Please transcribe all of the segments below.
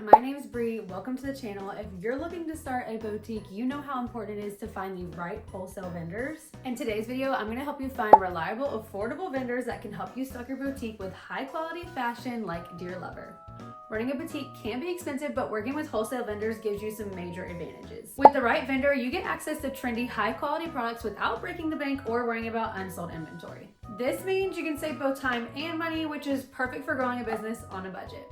everyone, my name is Bree. Welcome to the channel. If you're looking to start a boutique, you know how important it is to find the right wholesale vendors. In today's video, I'm going to help you find reliable, affordable vendors that can help you stock your boutique with high quality fashion like Dear Lover. Running a boutique can be expensive, but working with wholesale vendors gives you some major advantages. With the right vendor, you get access to trendy, high quality products without breaking the bank or worrying about unsold inventory. This means you can save both time and money, which is perfect for growing a business on a budget.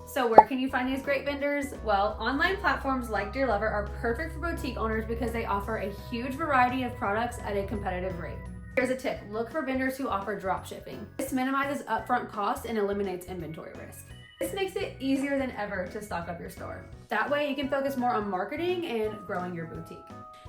So where can you find these great vendors? Well, online platforms like Dear Lover are perfect for boutique owners because they offer a huge variety of products at a competitive rate. Here's a tip: look for vendors who offer drop shipping. This minimizes upfront costs and eliminates inventory risk. This makes it easier than ever to stock up your store. That way you can focus more on marketing and growing your boutique.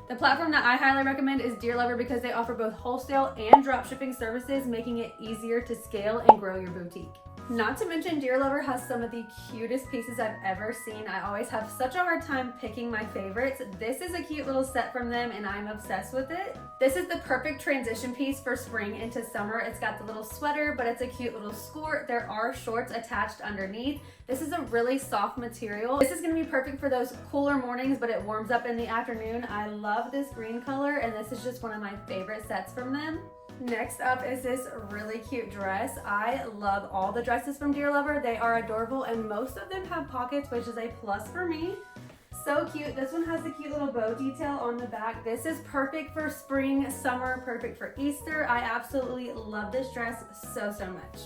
The platform that I highly recommend is Dear Lover because they offer both wholesale and drop shipping services, making it easier to scale and grow your boutique. Not to mention, Dear Lover has some of the cutest pieces I've ever seen. I always have such a hard time picking my favorites. This is a cute little set from them and I'm obsessed with it. This is the perfect transition piece for spring into summer. It's got the little sweater, but it's a cute little skirt. There are shorts attached underneath. This is a really soft material. This is gonna be perfect for those cooler mornings, but it warms up in the afternoon. I love this green color and this is just one of my favorite sets from them. Next up is this really cute dress. I love all the dresses from Dear Lover. They are adorable and most of them have pockets, which is a plus for me. So cute. This one has the cute little bow detail on the back. This is perfect for spring, summer, perfect for Easter. I absolutely love this dress so much.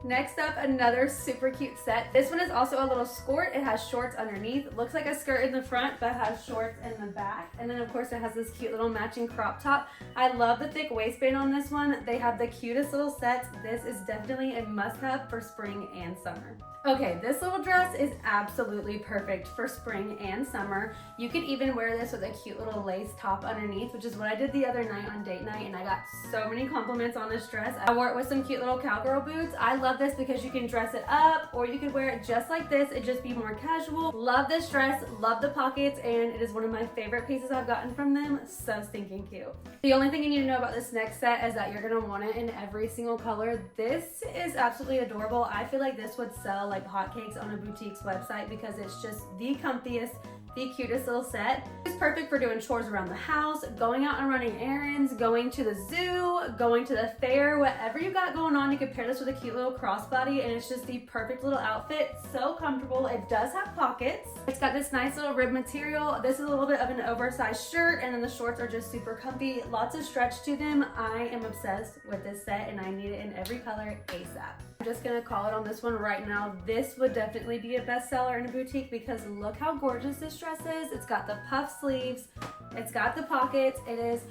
Next up, another super cute set. This one is also a little skirt. It has shorts underneath. It looks like a skirt in the front, but has shorts in the back. And then of course it has this cute little matching crop top. I love the thick waistband on this one. They have the cutest little sets. This is definitely a must-have for spring and summer. Okay, this little dress is absolutely perfect for spring and summer. You could even wear this with a cute little lace top underneath, which is what I did the other night on date night, and I got so many compliments on this dress. I wore it with some cute little cowgirl boots. I love this because you can dress it up or you could wear it just like this. It'd just be more casual. Love this dress, love the pockets, and it is one of my favorite pieces I've gotten from them. So stinking cute. The only thing you need to know about this next set is that you're gonna want it in every single color. This is absolutely adorable. I feel like this would sell like hotcakes on a boutique's website because it's just the comfiest, the cutest little set. It's perfect for doing chores around the house, going out and running errands, going to the zoo, going to the fair, whatever you got going on. You can pair this with a cute little crossbody and it's just the perfect little outfit. So comfortable. It does have pockets. It's got this nice little rib material. This is a little bit of an oversized shirt and then the shorts are just super comfy. Lots of stretch to them. I am obsessed with this set and I need it in every color ASAP. I'm just gonna call it on this one right now. This would definitely be a bestseller in a boutique because look how gorgeous this dress is. It's got the puff sleeves, it's got the pockets, it is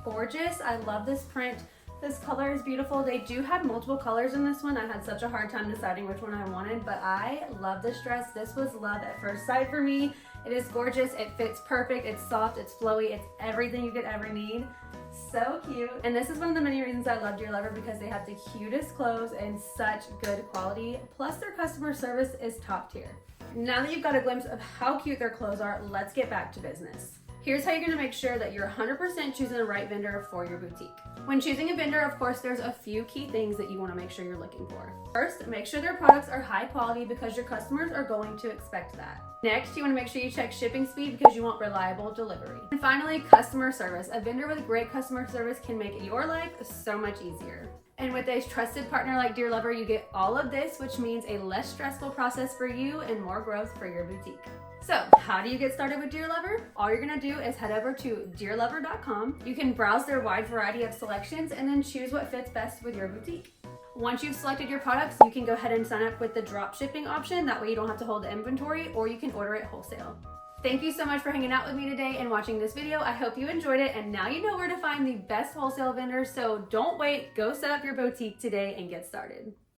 gorgeous. I love this print. This color is beautiful. They do have multiple colors in this one. I had such a hard time deciding which one I wanted, but I love this dress. This was love at first sight for me. It is gorgeous, it fits perfect, it's soft, it's flowy, it's everything you could ever need. So cute. And this is one of the many reasons I love Dear Lover because they have the cutest clothes and such good quality. Plus their customer service is top tier. Now that you've got a glimpse of how cute their clothes are, let's get back to business. Here's how you're gonna make sure that you're 100% choosing the right vendor for your boutique. When choosing a vendor, of course, there's a few key things that you wanna make sure you're looking for. First, make sure their products are high quality because your customers are going to expect that. Next, you wanna make sure you check shipping speed because you want reliable delivery. And finally, customer service. A vendor with great customer service can make your life so much easier. And with a trusted partner like Dear Lover, you get all of this, which means a less stressful process for you and more growth for your boutique. So how do you get started with Dear Lover? All you're gonna do is head over to dearlover.com. You can browse their wide variety of selections and then choose what fits best with your boutique. Once you've selected your products, you can go ahead and sign up with the drop shipping option. That way you don't have to hold the inventory, or you can order it wholesale. Thank you so much for hanging out with me today and watching this video. I hope you enjoyed it, and now you know where to find the best wholesale vendors, so don't wait, go set up your boutique today and get started.